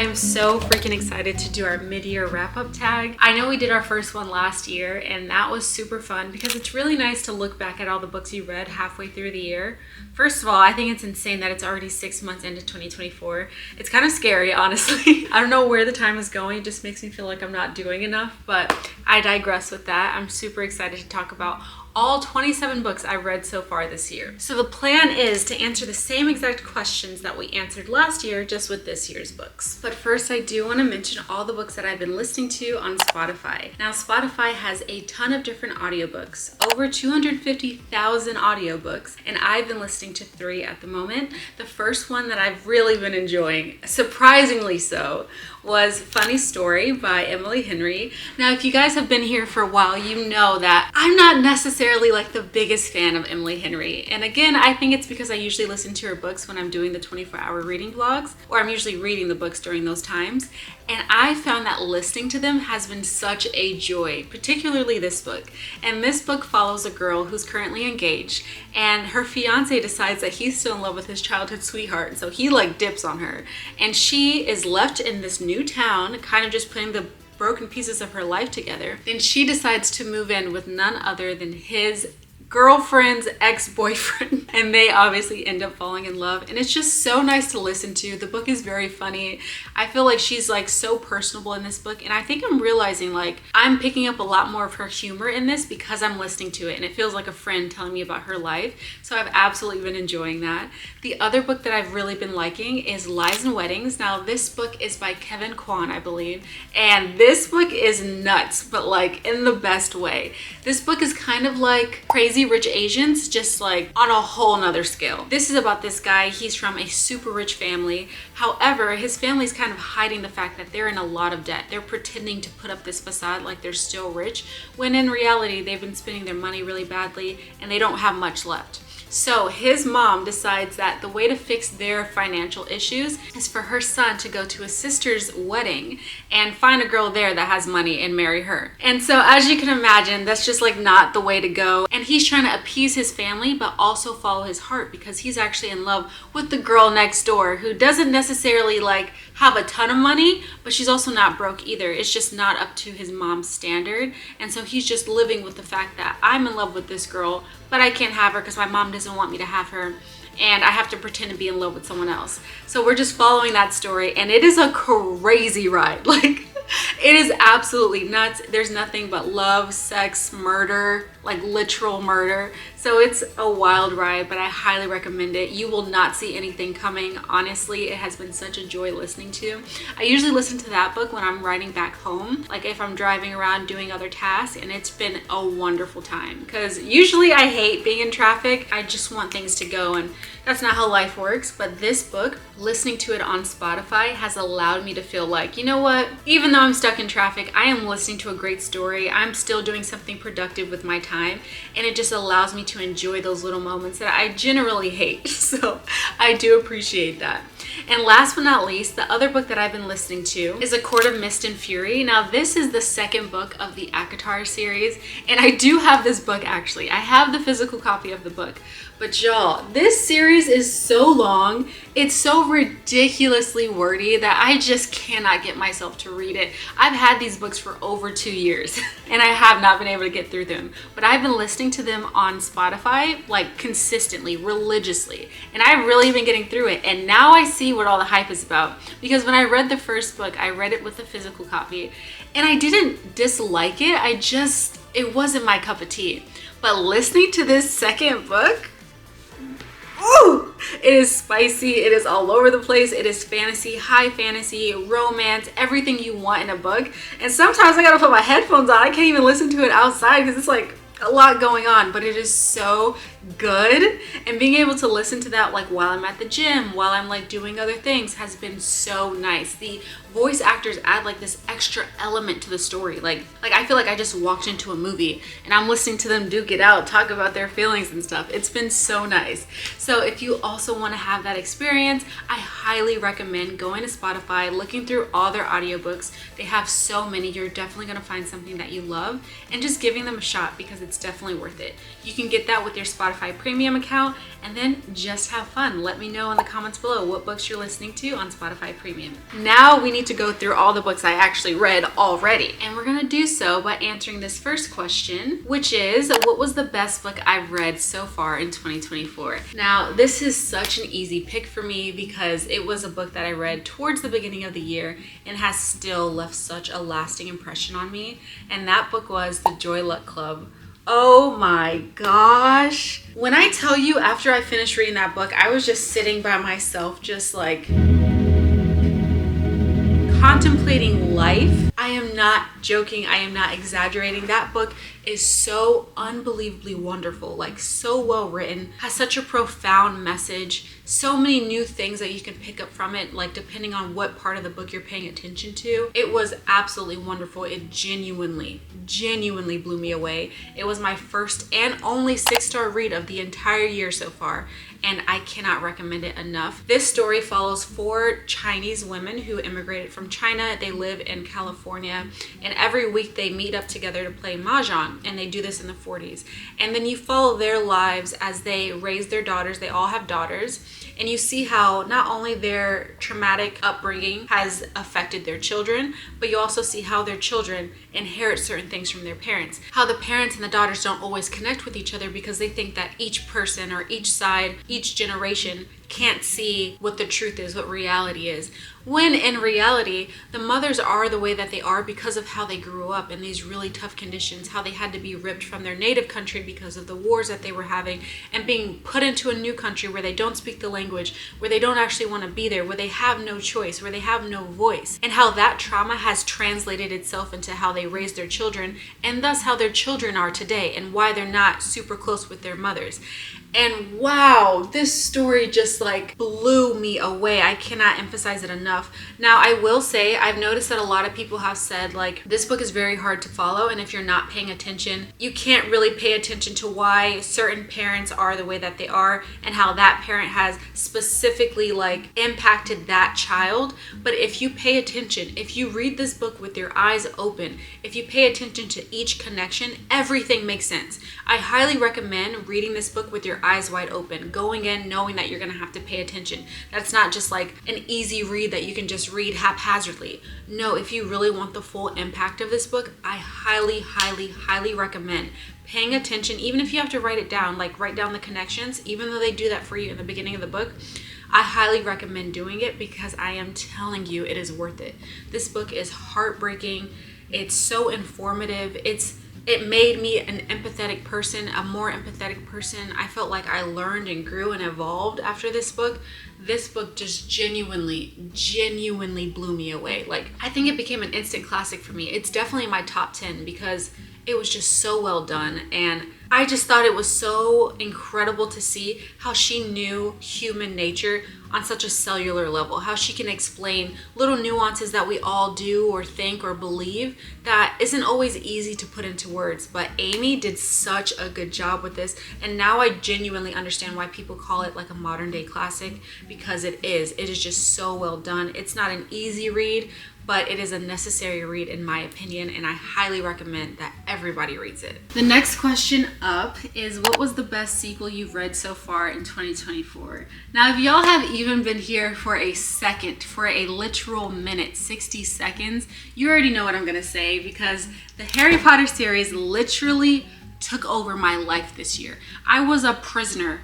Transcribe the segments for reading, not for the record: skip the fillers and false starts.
I'm so freaking excited to do our mid-year wrap-up tag. I know we did our first one last year and that was super fun because it's really nice to look back at all the books you read halfway through the year. First of all, I think it's insane that it's already 6 months into 2024. It's kind of scary, honestly. I don't know where the time is going. It just makes me feel like I'm not doing enough, but I digress with that. I'm super excited to talk about all 27 books I read so far this year. So the plan is to answer the same exact questions that we answered last year, just with this year's books. But first, I do want to mention all the books that I've been listening to on Spotify. Now, Spotify has a ton of different audiobooks, over 250,000 audiobooks, and I've been listening to 3 at the moment. The first one that I've really been enjoying, surprisingly so, was Funny Story by Emily Henry. Now, if you guys have been here for a while, you know that I'm not necessarily like the biggest fan of Emily Henry. And again, I think it's because I usually listen to her books when I'm doing the 24-hour reading vlogs, or I'm usually reading the books during those times. And I found that listening to them has been such a joy, particularly this book. And this book follows a girl who's currently engaged, and her fiance decides that he's still in love with his childhood sweetheart, and so he like dips on her. And she is left in this new town, kind of just putting the broken pieces of her life together. Then she decides to move in with none other than his girlfriend's ex-boyfriend, and they obviously end up falling in love, and it's just so nice to listen to. The book is very funny. I feel like she's like so personable in this book, and I think I'm realizing like I'm picking up a lot more of her humor in this because I'm listening to it, and it feels like a friend telling me about her life. So I've absolutely been enjoying that. The other book that I've really been liking is Lies and Weddings. Now, this book is by Kevin Kwan, I believe, and this book is nuts, but like in the best way. This book is kind of like Crazy Rich Asians, just like on a whole nother scale. This is about this guy. He's from a super rich family. However, his family's kind of hiding the fact that they're in a lot of debt. They're pretending to put up this facade like they're still rich, when in reality, they've been spending their money really badly and they don't have much left. So his mom decides that the way to fix their financial issues is for her son to go to his sister's wedding and find a girl there that has money and marry her. And so as you can imagine, that's just like not the way to go. And he's trying to appease his family, but also follow his heart because he's actually in love with the girl next door who doesn't necessarily like have a ton of money, but she's also not broke either. It's just not up to his mom's standard. And so he's just living with the fact that I'm in love with this girl, but I can't have her because my mom doesn't want me to have her, and I have to pretend to be in love with someone else. So we're just following that story, and it is a crazy ride. Like, it is absolutely nuts. There's nothing but love, sex, murder, like literal murder. So it's a wild ride, but I highly recommend it. You will not see anything coming. Honestly, it has been such a joy listening to. I usually listen to that book when I'm riding back home, like if I'm driving around doing other tasks, and it's been a wonderful time because usually I hate being in traffic. I just want things to go, and that's not how life works. But this book, listening to it on Spotify, has allowed me to feel like, you know what, even though I'm stuck in traffic, I am listening to a great story. I'm still doing something productive with my time, and it just allows me to enjoy those little moments that I generally hate. So I do appreciate that. And last but not least, the other book that I've been listening to is A Court of Mist and Fury. Now, this is the second book of the ACOTAR series, and I do have this book actually. I have the physical copy of the book. But y'all, this series is so long, it's so ridiculously wordy that I just cannot get myself to read it. I've had these books for over 2 years and I have not been able to get through them. But I've been listening to them on Spotify like consistently, religiously, and I've really been getting through it. And now I see what all the hype is about, because when I read the first book, I read it with the physical copy and I didn't dislike it. It wasn't my cup of tea. But listening to this second book, ooh, it is spicy. It is all over the place. It is fantasy, high fantasy, romance, everything you want in a book. And sometimes I gotta put my headphones on. I can't even listen to it outside because it's like a lot going on, but it is so good. And being able to listen to that like while I'm at the gym, while I'm like doing other things, has been so nice. The voice actors add like this extra element to the story. Like I feel like I just walked into a movie and I'm listening to them duke it out, talk about their feelings and stuff. It's been so nice. So if you also want to have that experience, I highly recommend going to Spotify, looking through all their audiobooks. They have so many. You're definitely going to find something that you love, and just giving them a shot because it's definitely worth it. You can get that with your Spotify Spotify Premium account, and then just have fun. Let me know in the comments below what books you're listening to on Spotify Premium. Now we need to go through all the books I actually read already, and we're gonna do so by answering this first question, which is, what was the best book I've read so far in 2024? Now, this is such an easy pick for me because it was a book that I read towards the beginning of the year and has still left such a lasting impression on me, and that book was The Joy Luck Club. Oh my gosh. When I tell you, after I finished reading that book, I was just sitting by myself, just like contemplating life. I am not joking. I am not exaggerating. That book is so unbelievably wonderful, like so well written, has such a profound message, so many new things that you can pick up from it, like depending on what part of the book you're paying attention to. It was absolutely wonderful. It genuinely blew me away. It was my first and only 6-star read of the entire year so far, and I cannot recommend it enough. This story follows 4 Chinese women who immigrated from China. They live in California, and every week they meet up together to play mahjong, and they do this in the 40s. And then you follow their lives as they raise their daughters. They all have daughters, and you see how not only their traumatic upbringing has affected their children, but you also see how their children inherit certain things from their parents. How the parents and the daughters don't always connect with each other because they think that each person or each side, each generation can't see what the truth is, what reality is. When in reality, the mothers are the way that they are because of how they grew up in these really tough conditions, how they had to be ripped from their native country because of the wars that they were having, and being put into a new country where they don't speak the language, where they don't actually want to be there, where they have no choice, where they have no voice, and how that trauma has translated itself into how they raise their children, and thus how their children are today, and why they're not super close with their mothers. And wow, this story just like blew me away. I cannot emphasize it enough. Now, I will say, I've noticed that a lot of people have said like, this book is very hard to follow, and if you're not paying attention, you can't really pay attention to why certain parents are the way that they are and how that parent has specifically like impacted that child. But if you pay attention, if you read this book with your eyes open, if you pay attention to each connection, everything makes sense. I highly recommend reading this book with your eyes wide open, going in knowing that you're gonna have to pay attention. That's not just like an easy read that you can just read haphazardly. No, if you really want the full impact of this book, I highly recommend paying attention, even if you have to write it down, like write down the connections, even though they do that for you in the beginning of the book. I highly recommend doing it because I am telling you, it is worth it. This book is heartbreaking. It's so informative. It made me an empathetic person, a more empathetic person. I felt like I learned and grew and evolved after this book. This book just genuinely blew me away. Like, I think it became an instant classic for me. It's definitely my top 10 because it was just so well done, and I just thought it was so incredible to see how she knew human nature on such a cellular level, how she can explain little nuances that we all do or think or believe that isn't always easy to put into words. But Amy did such a good job with this, and now I genuinely understand why people call it like a modern day classic, because it is just so well done. It's not an easy read, but it is a necessary read in my opinion, and I highly recommend that everybody reads it. The next question up is, what was the best sequel you've read so far in 2024? Now, if y'all have even been here for a second, for a literal minute, 60 seconds, you already know what I'm gonna say, because the Harry Potter series literally took over my life this year. I was a prisoner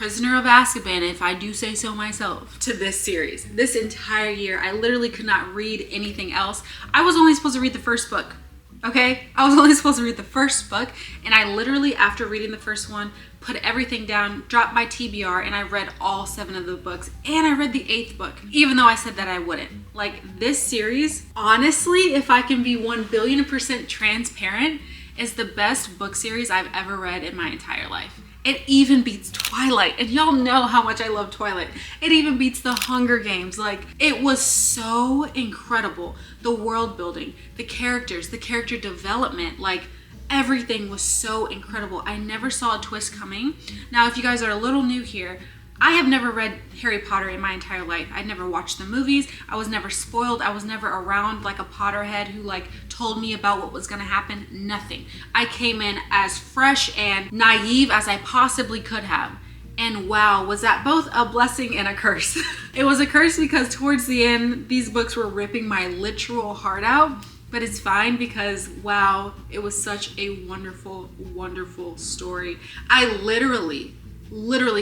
of Azkaban, if I do say so myself, to this series. This entire year, I literally could not read anything else. I was only supposed to read the first book, okay? I was only supposed to read the first book, and I literally, after reading the first one, put everything down, dropped my TBR, and I read all 7 of the books, and I read the 8th book, even though I said that I wouldn't. Like, this series, honestly, if I can be 1,000,000,000% transparent, is the best book series I've ever read in my entire life. It even beats Twilight, and y'all know how much I love Twilight. It even beats the Hunger Games. Like, it was so incredible. The world building, the characters, the character development, like, everything was so incredible. I never saw a twist coming. Now, if you guys are a little new here, I have never read Harry Potter in my entire life. I'd never watched the movies. I was never spoiled. I was never around like a Potterhead who like told me about what was gonna happen. Nothing. I came in as fresh and naive as I possibly could have. And wow, was that both a blessing and a curse. It was a curse because towards the end, these books were ripping my literal heart out. But it's fine because, wow, it was such a wonderful, wonderful story. I literally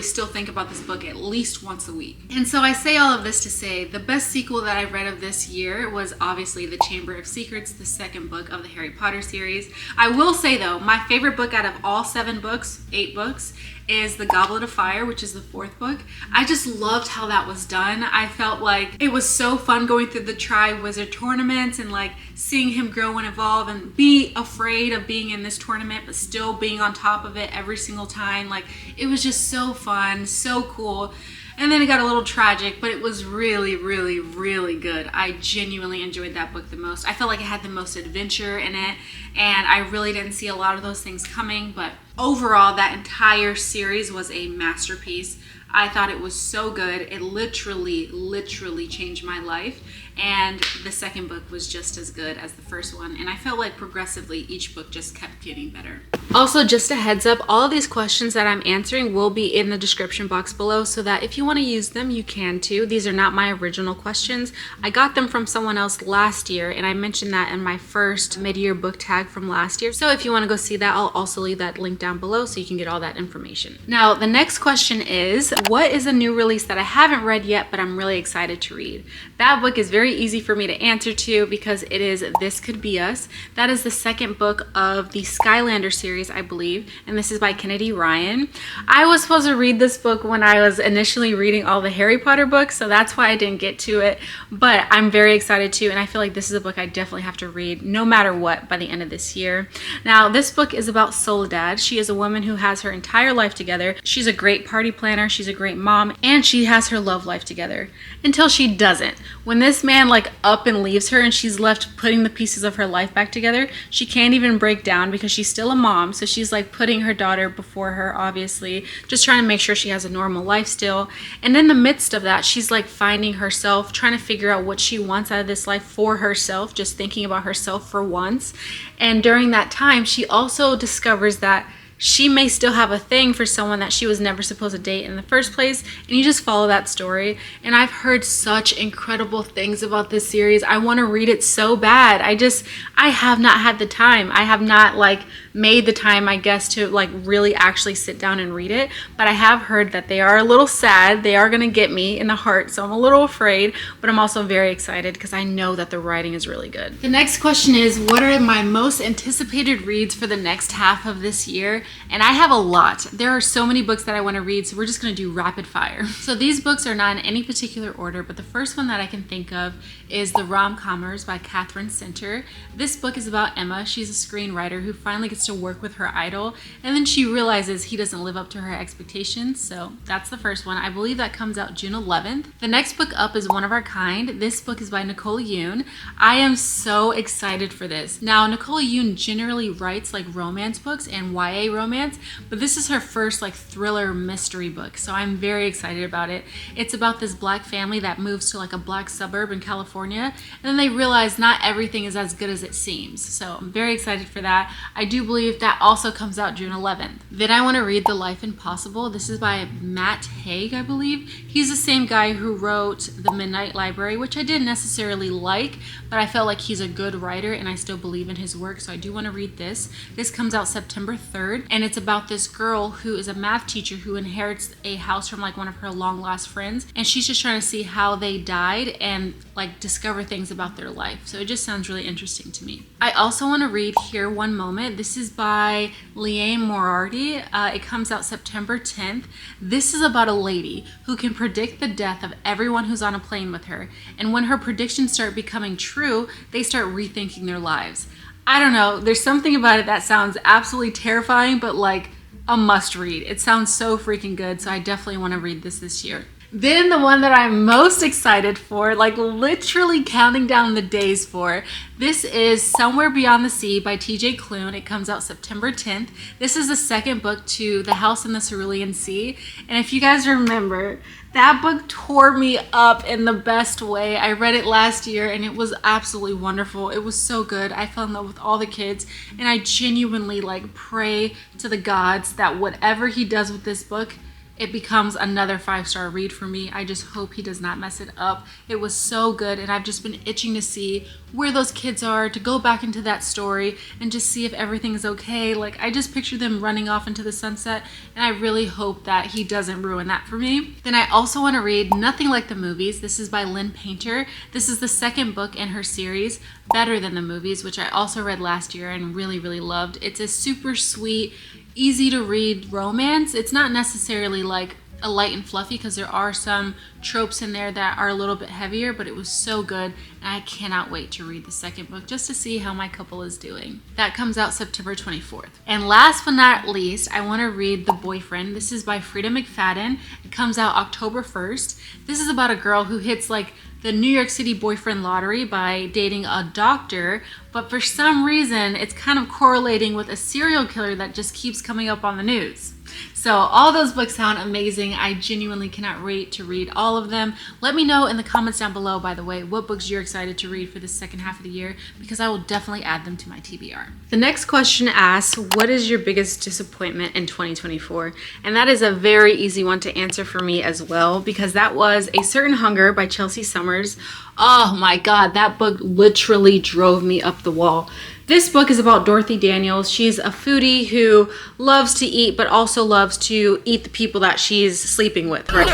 still think about this book at least once a week. And so I say all of this to say the best sequel that I read of this year was obviously The Chamber of Secrets, the second book of the Harry Potter series. I will say though, my favorite book out of all 8 books, is The Goblet of Fire, which is the 4th book. I just loved how that was done. I felt like it was so fun going through the Tri-Wizard tournaments and like seeing him grow and evolve and be afraid of being in this tournament but still being on top of it every single time. Like, it was just so fun, so cool. And then it got a little tragic, but it was really, really, really good. I genuinely enjoyed that book the most. I felt like it had the most adventure in it, and I really didn't see a lot of those things coming, but overall, that entire series was a masterpiece. I thought it was so good. It literally changed my life. And the second book was just as good as the first one. And I felt like progressively each book just kept getting better. Also, just a heads up, all of these questions that I'm answering will be in the description box below so that if you want to use them, you can too. These are not my original questions. I got them from someone else last year, and I mentioned that in my first mid-year book tag from last year. So if you want to go see that, I'll also leave that link down below so you can get all that information. Now, the next question is, what is a new release that I haven't read yet, but I'm really excited to read? That book is very easy for me to answer to because it is This Could Be Us. That is the second book of the Skylander series, I believe, and this is by Kennedy Ryan. I was supposed to read this book when I was initially reading all the Harry Potter books, so that's why I didn't get to it, but I'm very excited to, and I feel like this is a book I definitely have to read no matter what by the end of this year. Now, this book is about Soledad. She is a woman who has her entire life together. She's a great party planner, she's a great mom, and she has her love life together until she doesn't. When this man like up and leaves her and she's left putting the pieces of her life back together, she can't even break down because she's still a mom. So she's like putting her daughter before her, obviously, just trying to make sure she has a normal life still. And in the midst of that, she's like finding herself, trying to figure out what she wants out of this life for herself, just thinking about herself for once. And during that time, she also discovers that she may still have a thing for someone that she was never supposed to date in the first place, and you just follow that story. And I've heard such incredible things about this series. I want to read it so bad. I have not had the time. I have not like made the time, I guess, to like really actually sit down and read it, but I have heard that they are a little sad. They are going to get me in the heart, so I'm a little afraid, but I'm also very excited because I know that the writing is really good. The next question is, what are my most anticipated reads for the next half of this year? And I have a lot. There are so many books that I want to read, so we're just going to do rapid fire. So these books are not in any particular order, but the first one that I can think of is The Rom-Commers by Catherine Center. This book is about Emma. She's a screenwriter who finally gets to work with her idol, and then she realizes he doesn't live up to her expectations. So that's the first one. I believe that comes out June 11th. The next book up is One of Our Kind. This book is by Nicole Yoon. I am so excited for this. Now, Nicole Yoon generally writes like romance books and YA romance, but this is her first like thriller mystery book, so I'm very excited about it. It's about this black family that moves to like a black suburb in California, and then they realize not everything is as good as it seems. So I'm very excited for that. I do believe that also comes out June 11th. Then I want to read The Life Impossible. This is by Matt Haig, I believe. He's the same guy who wrote The Midnight Library, which I didn't necessarily like, but I felt like he's a good writer and I still believe in his work, so I do want to read this. This comes out September 3rd, and it's about this girl who is a math teacher who inherits a house from like one of her long lost friends, and she's just trying to see how they died and like discover things about their life. So it just sounds really interesting to me. I also want to read Here One Moment. This is by Liane Moriarty. It comes out September 10th. This is about a lady who can predict the death of everyone who's on a plane with her, and when her predictions start becoming true, they start rethinking their lives. I don't know, there's something about it that sounds absolutely terrifying, but like a must read. It sounds so freaking good, so I definitely want to read this year. Then the one that I'm most excited for, like literally counting down the days for, this is Somewhere Beyond the Sea by TJ Klune. It comes out September 10th. This is the second book to The House in the Cerulean Sea. And if you guys remember, that book tore me up in the best way. I read it last year and it was absolutely wonderful. It was so good. I fell in love with all the kids, and I genuinely like pray to the gods that whatever he does with this book, it becomes another 5-star read for me. I just hope he does not mess it up. It was so good, and I've just been itching to see where those kids are, to go back into that story and just see if everything is okay. Like, I just picture them running off into the sunset, and I really hope that he doesn't ruin that for me. Then I also want to read Nothing Like the Movies. This is by Lynn Painter. This is the second book in her series, Better Than the Movies, which I also read last year and really, really loved. It's a super sweet, easy to read romance. It's not necessarily like a light and fluffy, because there are some tropes in there that are a little bit heavier, but it was so good, and I cannot wait to read the second book just to see how my couple is doing. That comes out September 24th. And last but not least, I want to read The Boyfriend. This is by Frida McFadden. It comes out October 1st. This is about a girl who hits like the New York City boyfriend lottery by dating a doctor, but for some reason it's kind of correlating with a serial killer that just keeps coming up on the news. So all those books sound amazing. I genuinely cannot wait to read all of them. Let me know in the comments down below, by the way, what books you're excited to read for the second half of the year, because I will definitely add them to my TBR. The next question asks, what is your biggest disappointment in 2024? And that is a very easy one to answer for me as well, because that was A Certain Hunger by Chelsea Summers. Oh my God, that book literally drove me up the wall. This book is about Dorothy Daniels. She's a foodie who loves to eat, but also loves to eat the people that she's sleeping with, right?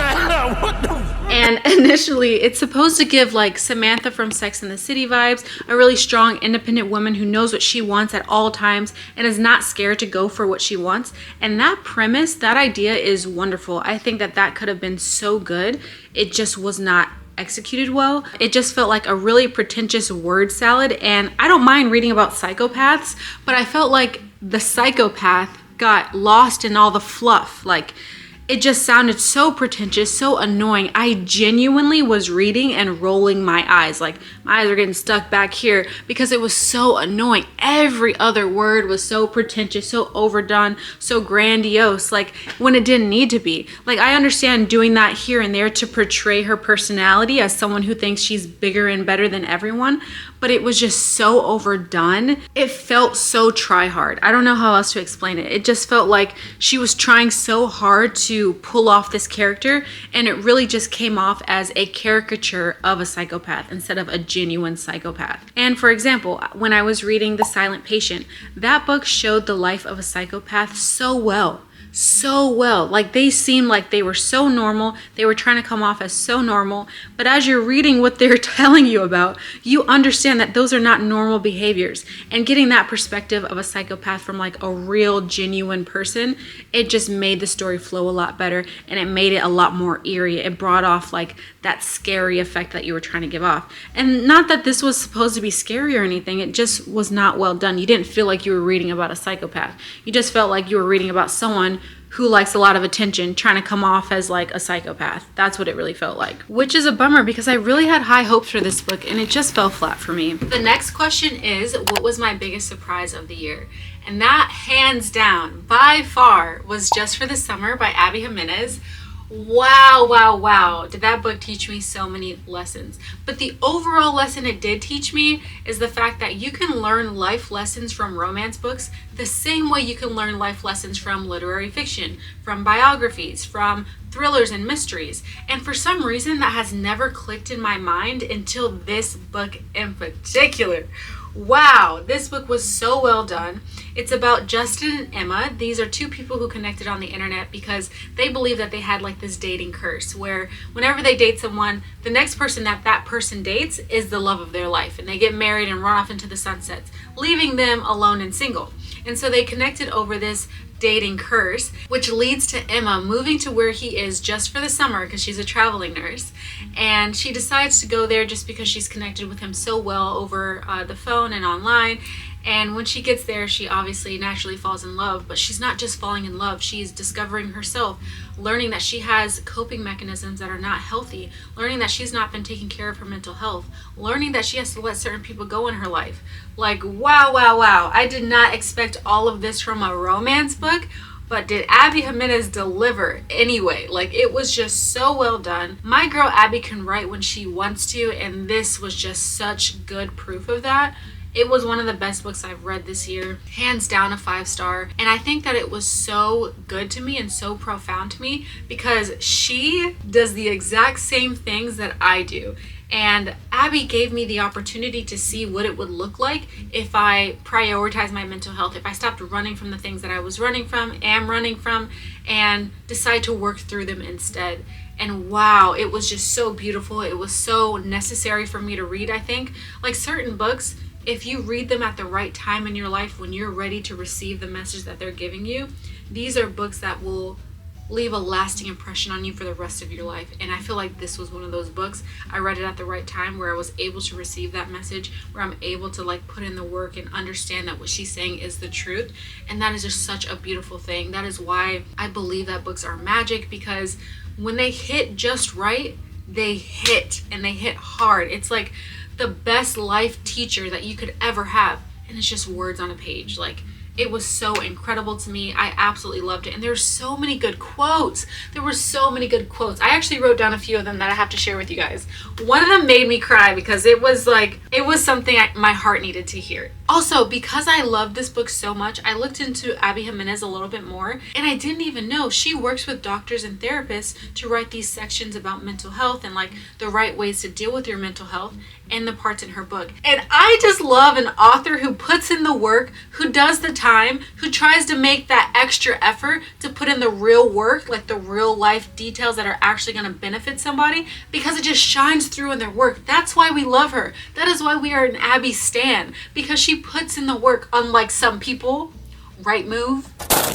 And initially, it's supposed to give like Samantha from Sex and the City vibes, a really strong, independent woman who knows what she wants at all times and is not scared to go for what she wants. And that premise, that idea is wonderful. I think that that could have been so good. It just was not executed well. It just felt like a really pretentious word salad, and I don't mind reading about psychopaths, but I felt like the psychopath got lost in all the fluff. Like, it just sounded so pretentious, so annoying. I genuinely was reading and rolling my eyes. Like, my eyes were getting stuck back here because it was so annoying. Every other word was so pretentious, so overdone, so grandiose, like when it didn't need to be. Like, I understand doing that here and there to portray her personality as someone who thinks she's bigger and better than everyone, but it was just so overdone. It felt so try hard. I don't know how else to explain it. It just felt like she was trying so hard to pull off this character, and it really just came off as a caricature of a psychopath instead of a genuine psychopath. And for example, when I was reading The Silent Patient, that book showed the life of a psychopath so well. Like, they seemed like they were so normal. They were trying to come off as so normal, but as you're reading what they're telling you about, you understand that those are not normal behaviors. And getting that perspective of a psychopath from like a real genuine person, it just made the story flow a lot better, and it made it a lot more eerie. It brought off like that scary effect that you were trying to give off. And not that this was supposed to be scary or anything, it just was not well done. You didn't feel like you were reading about a psychopath. You just felt like you were reading about someone who likes a lot of attention, trying to come off as like a psychopath. That's what it really felt like, which is a bummer because I really had high hopes for this book and it just fell flat for me. The next question is, what was my biggest surprise of the year? And that, hands down, by far, was Just for the Summer by Abby Jimenez. Wow. Did that book teach me so many lessons. But the overall lesson it did teach me is the fact that you can learn life lessons from romance books the same way you can learn life lessons from literary fiction, from biographies, from thrillers and mysteries. And for some reason that has never clicked in my mind until this book in particular. Wow, this book was so well done. It's about Justin and Emma. These are two people who connected on the internet because they believe that they had like this dating curse where whenever they date someone, the next person that person dates is the love of their life, and they get married and run off into the sunsets, leaving them alone and single. And so they connected over this dating curse, which leads to Emma moving to where he is just for the summer because she's a traveling nurse, and she decides to go there just because she's connected with him so well over the phone and online. And when she gets there, she obviously naturally falls in love, but she's not just falling in love, she's discovering herself, learning that she has coping mechanisms that are not healthy, learning that she's not been taking care of her mental health, learning that she has to let certain people go in her life. Like, wow, wow, wow. I did not expect all of this from a romance book, but did Abby Jimenez deliver anyway? Like, it was just so well done. My girl Abby can write when she wants to, and this was just such good proof of that. It was one of the best books I've read this year, hands down a 5-star. And I think that it was so good to me and so profound to me because she does the exact same things that I do. And Abby gave me the opportunity to see what it would look like if I prioritize my mental health, if I stopped running from the things that I was running from, and decide to work through them instead. And wow, it was just so beautiful. It was so necessary for me to read, I think. Like certain books, if you read them at the right time in your life, when you're ready to receive the message that they're giving you, these are books that will leave a lasting impression on you for the rest of your life. And I feel like this was one of those books. I read it at the right time where I was able to receive that message, where I'm able to like put in the work and understand that what she's saying is the truth. And that is just such a beautiful thing. That is why I believe that books are magic, because when they hit just right, they hit, and they hit hard. It's like the best life teacher that you could ever have, and it's just words on a page. Like, it was so incredible to me. I absolutely loved it. And there's so many good quotes. There were so many good quotes. I actually wrote down a few of them that I have to share with you guys. One of them made me cry because it was something my heart needed to hear. Also, because I loved this book so much, I looked into Abby Jimenez a little bit more, and I didn't even know she works with doctors and therapists to write these sections about mental health and like the right ways to deal with your mental health and the parts in her book. And I just love an author who puts in the work, who does the time, who tries to make that extra effort to put in the real work, like the real life details that are actually going to benefit somebody, because it just shines through in their work. That's why we love her. That is why we are an Abby stan, because she puts in the work, unlike some people. Right move?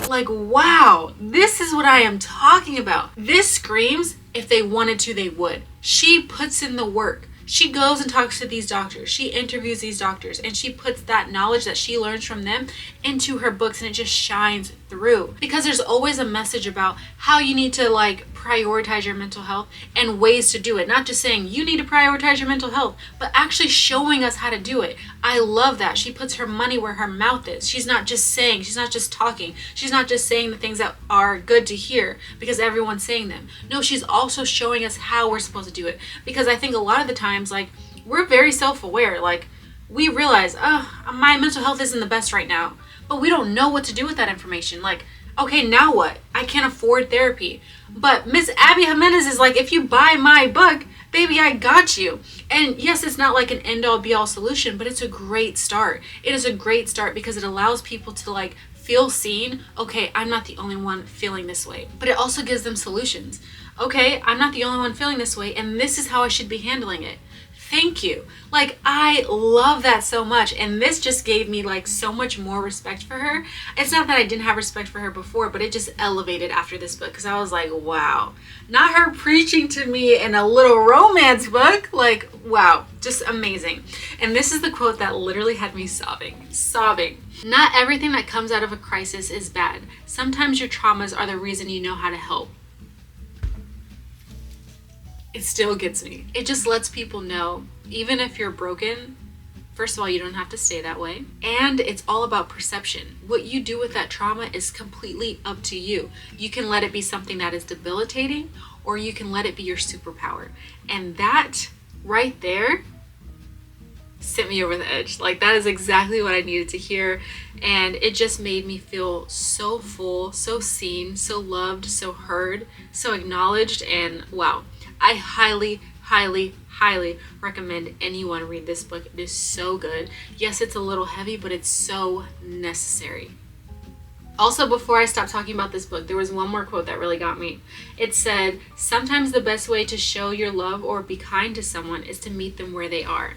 Like, wow, this is what I am talking about. This screams if they wanted to, they would. She puts in the work. She goes and talks to these doctors. She interviews these doctors, and she puts that knowledge that she learns from them into her books, and it just shines through. Because there's always a message about how you need to like prioritize your mental health and ways to do it. Not just saying you need to prioritize your mental health, but actually showing us how to do it. I love that. She puts her money where her mouth is. She's not just saying, she's not just talking. She's not just saying the things that are good to hear because everyone's saying them. No, she's also showing us how we're supposed to do it. Because I think a lot of the times, like, we're very self-aware. Like, we realize, my mental health isn't the best right now, but we don't know what to do with that information. Like, okay, now what? I can't afford therapy. But Miss Abby Jimenez is like, if you buy my book, baby, I got you. And yes, it's not like an end-all be-all solution, but it's a great start. It is a great start because it allows people to like feel seen. Okay, I'm not the only one feeling this way. But it also gives them solutions. Okay, I'm not the only one feeling this way, and this is how I should be handling it. Thank you. Like, I love that so much, and this just gave me like so much more respect for her. It's not that I didn't have respect for her before, but it just elevated after this book, because I was like, wow, not her preaching to me in a little romance book. Like, wow, just amazing. And this is the quote that literally had me sobbing. Not everything that comes out of a crisis is bad. Sometimes your traumas are the reason you know how to help. It still gets me. It just lets people know, even if you're broken, first of all, you don't have to stay that way. And it's all about perception. What you do with that trauma is completely up to you. You can let it be something that is debilitating, or you can let it be your superpower. And that right there sent me over the edge. Like, that is exactly what I needed to hear. And it just made me feel so full, so seen, so loved, so heard, so acknowledged. And wow, I highly, highly, highly recommend anyone read this book. It is so good. Yes, it's a little heavy, but it's so necessary. Also, before I stop talking about this book, there was one more quote that really got me. It said, "Sometimes the best way to show your love or be kind to someone is to meet them where they are."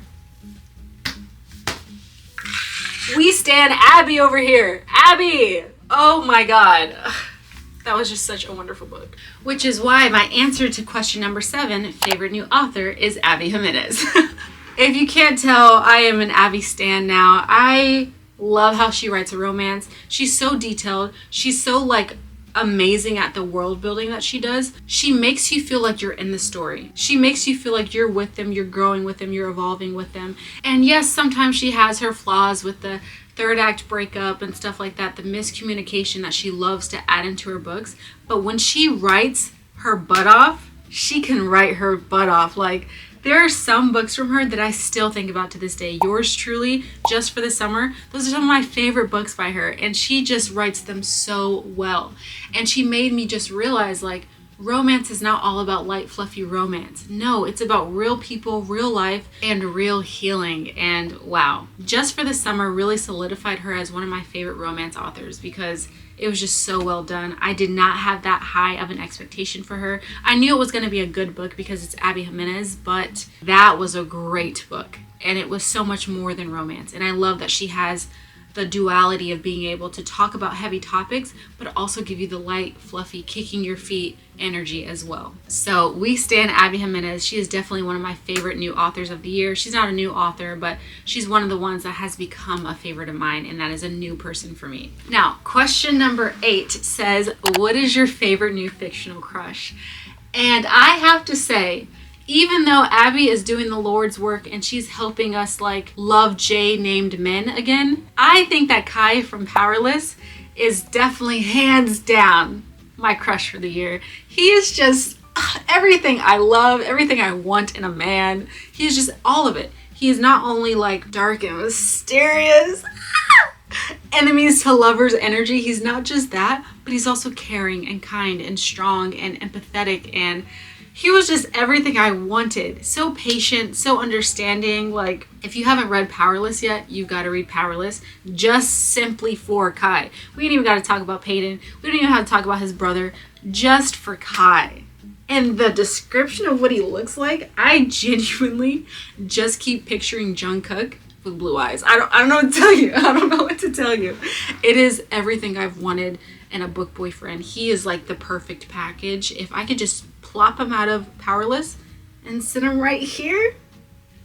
We stand Abby over here. Abby! Oh my God. That was just such a wonderful book. Which is why my answer to question number 7, favorite new author, is Abby Jimenez. If you can't tell, I am an Abby stan now. I Love how she writes a romance. She's so detailed. She's so like amazing at the world building that she does. She makes you feel like you're in the story. She makes you feel like you're with them, you're growing with them, you're evolving with them. And yes, sometimes she has her flaws with the third act breakup and stuff like that, the miscommunication that she loves to add into her books. But when she writes her butt off, she can write her butt off. Like, there are some books from her that I still think about to this day. Yours Truly, Just for the Summer. Those are some of my favorite books by her. And she just writes them so well. And she made me just realize, like, romance is not all about light, fluffy romance. No, it's about real people, real life, and real healing. And wow, Just for the Summer really solidified her as one of my favorite romance authors because it was just so well done. I did not have that high of an expectation for her. I knew it was going to be a good book because it's Abby Jimenez, but that was a great book. And it was so much more than romance. And I love that she has the duality of being able to talk about heavy topics, but also give you the light, fluffy, kicking your feet energy as well. So we stan Abby Jimenez. She is definitely one of my favorite new authors of the year. She's not a new author, but she's one of the ones that has become a favorite of mine, and that is a new person for me. Now, question number 8 says, what is your favorite new fictional crush? And I have to say, even though Abby is doing the Lord's work and she's helping us like love J named men again, I think that Kai from Powerless is definitely hands down my crush for the year. He is just everything I love, everything I want in a man. He is just all of it. He is not only like dark and mysterious, enemies to lovers energy. He's not just that, but he's also caring and kind and strong and empathetic, and he was just everything I wanted. So patient, so understanding. Like, if you haven't read Powerless yet, you've got to read Powerless just simply for Kai. We ain't even got to talk about Peyton. We don't even have to talk about his brother, just for Kai. And the description of what he looks like, I genuinely just keep picturing Jungkook with blue eyes. I don't know what to tell you. I don't know what to tell you. It is everything I've wanted in a book boyfriend. He is like the perfect package. If I could just plop him out of Powerless and sit him right here,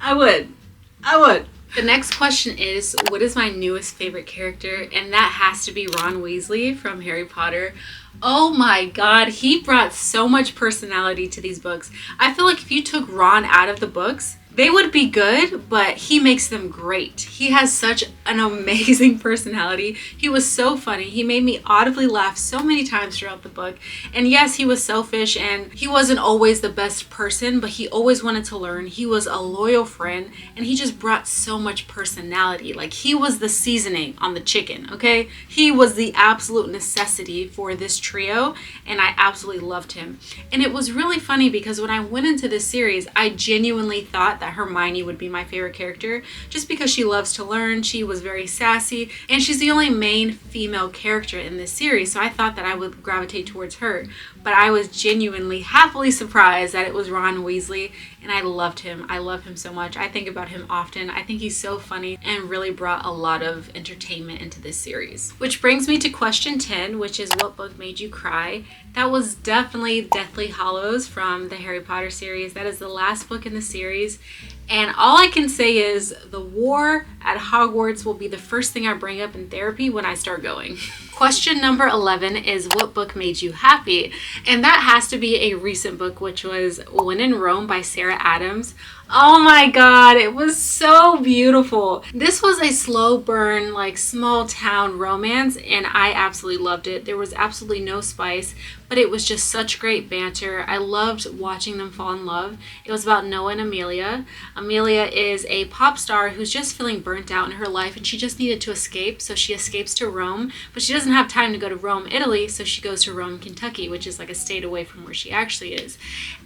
I would. The next question is, what is my newest favorite character? And that has to be Ron Weasley from Harry Potter. Oh my god, he brought so much personality to these books. I feel like if you took Ron out of the books, they would be good, but he makes them great. He has such an amazing personality. He was so funny. He made me audibly laugh so many times throughout the book. And yes, he was selfish and he wasn't always the best person, but he always wanted to learn. He was a loyal friend and he just brought so much personality. Like, he was the seasoning on the chicken, okay? He was the absolute necessity for this trio, and I absolutely loved him. And it was really funny because when I went into this series, I genuinely thought that Hermione would be my favorite character just because she loves to learn. She was very sassy and she's the only main female character in this series, so I thought that I would gravitate towards her. But I was genuinely happily surprised that it was Ron Weasley, and I loved him. I love him so much. I think about him often. I think he's so funny and really brought a lot of entertainment into this series. Which brings me to question 10, which is, what book made you cry? That was definitely Deathly Hallows from the Harry Potter series. That is the last book in the series. And all I can say is the war at Hogwarts will be the first thing I bring up in therapy when I start going. Question number 11 is, what book made you happy? And that has to be a recent book, which was When in Rome by Sarah Adams. Oh my god, it was so beautiful. This was a slow burn, like small town romance, and I absolutely loved it. There was absolutely no spice, but it was just such great banter. I loved watching them fall in love. It was about Noah and Amelia. Amelia is a pop star who's just feeling burnt out in her life, and she just needed to escape, so she escapes to Rome, but she doesn't have time to go to Rome, Italy, so she goes to Rome, Kentucky, which is like a state away from where she actually is.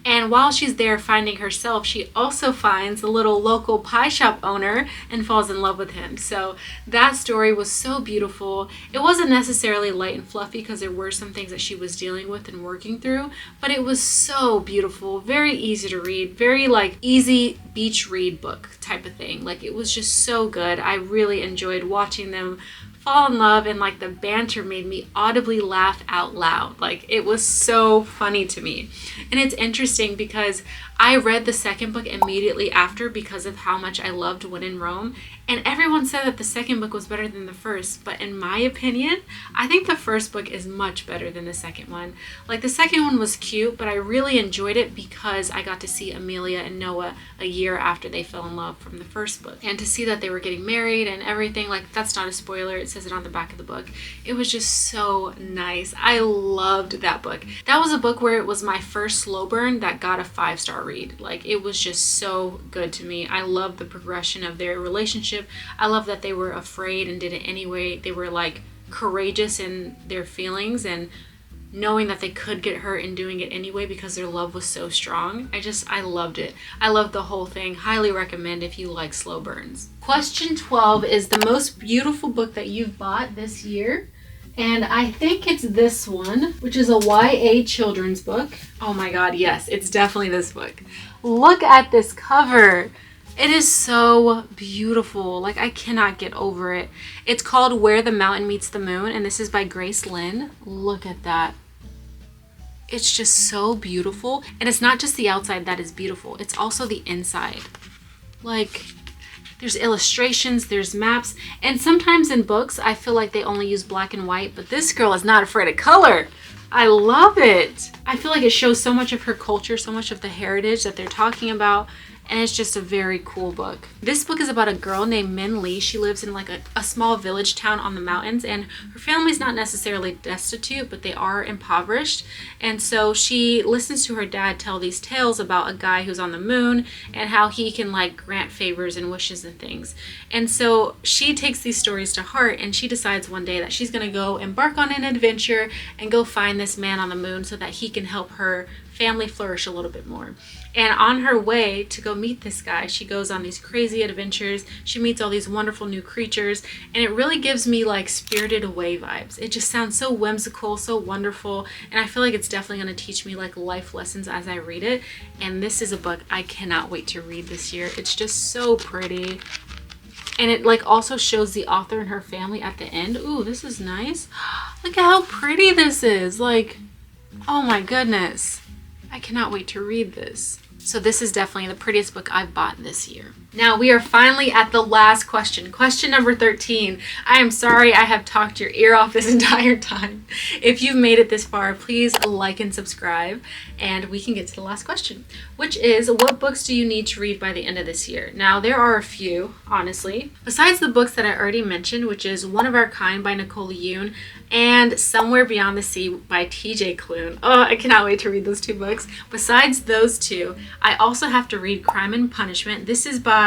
And while she's there finding herself, she also finds the little local pie shop owner and falls in love with him. So that story was so beautiful. It wasn't necessarily light and fluffy because there were some things that she was dealing with and working through, but it was so beautiful, very easy to read, very like easy beach read book type of thing. Like, it was just so good. I really enjoyed watching them fall in love, and like the banter made me audibly laugh out loud. Like, it was so funny to me. And it's interesting because I read the second book immediately after because of how much I loved When in Rome, and everyone said that the second book was better than the first, but in my opinion, I think the first book is much better than the second one. Like, the second one was cute, but I really enjoyed it because I got to see Amelia and Noah a year after they fell in love from the first book. And to see that they were getting married and everything, like, that's not a spoiler, it says it on the back of the book. It was just so nice. I loved that book. That was a book where it was my first slow burn that got a 5-star read. Like, it was just so good to me. I love the progression of their relationship. I love that they were afraid and did it anyway. They were like courageous in their feelings and knowing that they could get hurt and doing it anyway because their love was so strong. I loved it. I loved the whole thing. Highly recommend if you like slow burns. Question 12 is the most beautiful book that you've bought this year. And I think it's this one, which is a YA children's book. Oh my God, yes, it's definitely this book. Look at this cover. It is so beautiful. Like, I cannot get over it. It's called Where the Mountain Meets the Moon, and this is by Grace Lynn. Look at that. It's just so beautiful. And it's not just the outside that is beautiful. It's also the inside. Like, there's illustrations, there's maps, and sometimes in books, I feel like they only use black and white, but this girl is not afraid of color. I love it. I feel like it shows so much of her culture, so much of the heritage that they're talking about. And it's just a very cool book. This book is about a girl named Min Lee. She lives in like a small village town on the mountains, and her family's not necessarily destitute, but they are impoverished. And so she listens to her dad tell these tales about a guy who's on the moon and how he can like grant favors and wishes and things. And so she takes these stories to heart, and she decides one day that she's gonna go embark on an adventure and go find this man on the moon so that he can help her family flourish a little bit more. And on her way to go meet this guy, she goes on these crazy adventures. She meets all these wonderful new creatures, and it really gives me like Spirited Away vibes. It just sounds so whimsical, so wonderful, and I feel like it's definitely going to teach me like life lessons as I read it. And this is a book I cannot wait to read this year. It's just so pretty. And it like also shows the author and her family at the end. Ooh, this is nice. Look at how pretty this is. Like, oh my goodness. I cannot wait to read this. So this is definitely the prettiest book I've bought this year. Now we are finally at the last question. Question number 13. I am sorry I have talked your ear off this entire time. If you've made it this far, please like and subscribe, and we can get to the last question, which is, what books do you need to read by the end of this year? Now there are a few, honestly. Besides the books that I already mentioned, which is One of Our Kind by Nicole Yoon and Somewhere Beyond the Sea by TJ Klune. Oh, I cannot wait to read those two books. Besides those two, I also have to read Crime and Punishment. This is by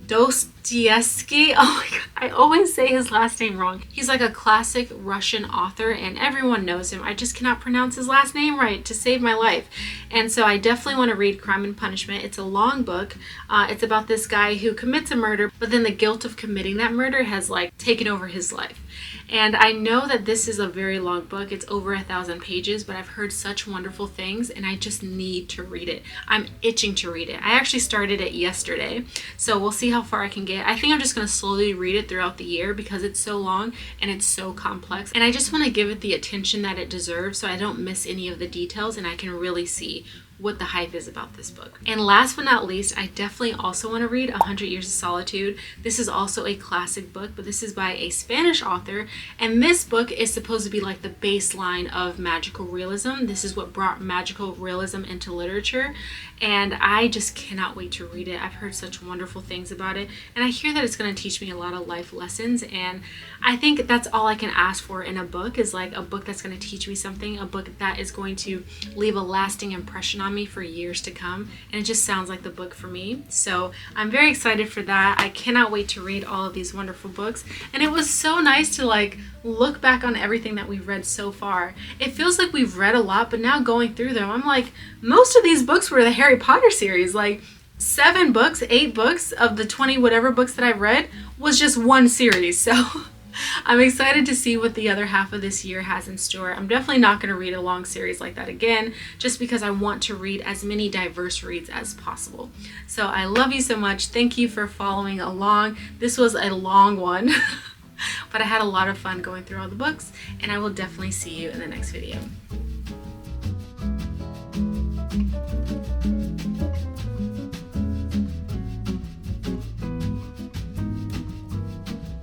Dostoevsky. Oh my God, I always say his last name wrong. He's like a classic Russian author and everyone knows him. I just cannot pronounce his last name right to save my life. And so I definitely want to read Crime and Punishment. It's a long book. It's about this guy who commits a murder, but then the guilt of committing that murder has like taken over his life. And I know that this is a very long book. It's over 1,000 pages, but I've heard such wonderful things and I just need to read it. I'm itching to read it. I actually started it yesterday, so we'll see how far I can get. I think I'm just going to slowly read it throughout the year because it's so long and it's so complex. And I just want to give it the attention that it deserves so I don't miss any of the details and I can really see what the hype is about this book. And last but not least, I definitely also want to read 100 Years of Solitude. This is also a classic book, but this is by a Spanish author, and this book is supposed to be like the baseline of magical realism. This is what brought magical realism into literature, and I just cannot wait to read it. I've heard such wonderful things about it, and I hear that it's going to teach me a lot of life lessons, and I think that's all I can ask for in a book, is like a book that's going to teach me something, a book that is going to leave a lasting impression on me for years to come, and it just sounds like the book for me. So I'm very excited for that. I cannot wait to read all of these wonderful books, and it was so nice to like look back on everything that we've read so far. It feels like we've read a lot, but now going through them, I'm like, most of these books were the Harry Potter series. Like 7 books, 8 books of the 20 whatever books that I've read was just one series. So I'm excited to see what the other half of this year has in store. I'm definitely not going to read a long series like that again, just because I want to read as many diverse reads as possible. So I love you so much. Thank you for following along. This was a long one, but I had a lot of fun going through all the books, and I will definitely see you in the next video.